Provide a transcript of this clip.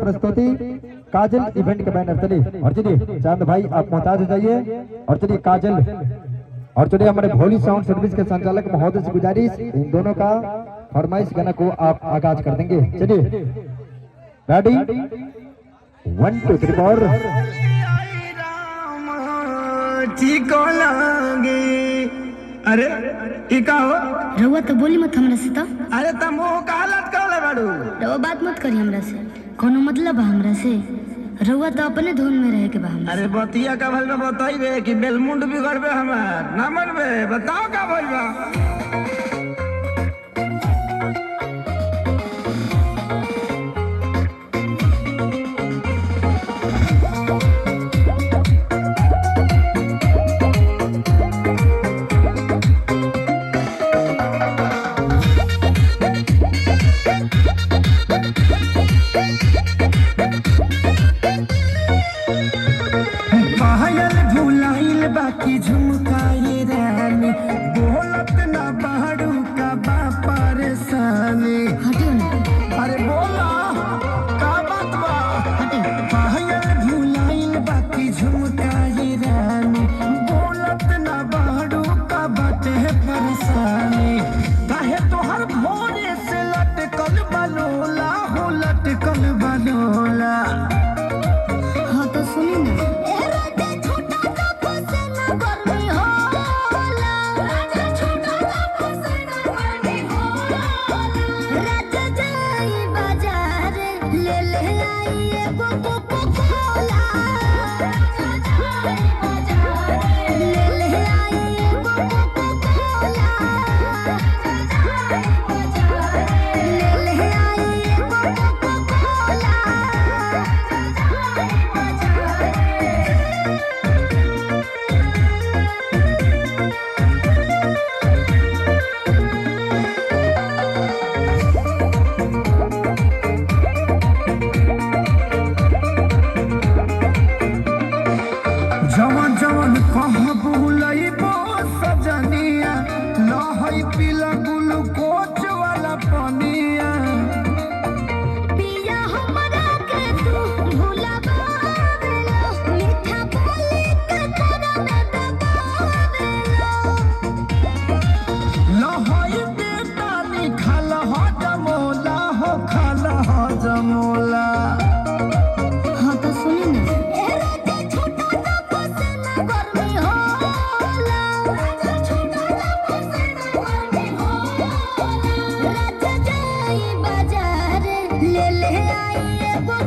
प्रस्तुति काजल इवेंट के बैनर तले। और चलिए चांद भाई आप मोहताज हो जाइए। और चलिए काजल और चलिए हमारे भोली साउंड सर्विस के संचालक महोदय से गुजारिश, इन दोनों का फरमाइश गाना को आप आगाज कर देंगे। चलिए रेडी 1 2 3 4। ठीक लगे अरे का हो रउआ तो बोली मत हमरा से। तो अरे तुम का हालत कर बाड़ू। रउआ बात मत करी हमरा से, कोनो मतलब बा हमरा से। रउआ तो अपने धुन में रहे के बा हमरा। अरे बतिया का भल में बताइबे कि बेलमुंड बिगड़बे हमार ना मनबे। बताओ का भइल बा। बाकी झुमकाए रानी बोलत ना बाड़ू का बा परेशानी। हटियो ना। अरे बोला का बात बा। पायल भुलाइल बाकी झुमकाए रानी बोलत ना बाड़ू का बाटे परेशानी। काहे तोहर भोरे से लटकल बनोला हो लटकल बनोला। हाँ तो सुनी ना। जवन जवन कहाँ बुलइबो सजनिया लहई पीला ग्लूकोच वाला पनिया। पिया हमरा के तू भुलावेला मीठा बोली के तोरा में दबावेला। लहई बेटा नी खाल हो जमोला हो खाल हो जमोला। हाँ तो सुनी ना। ले ले आई एगो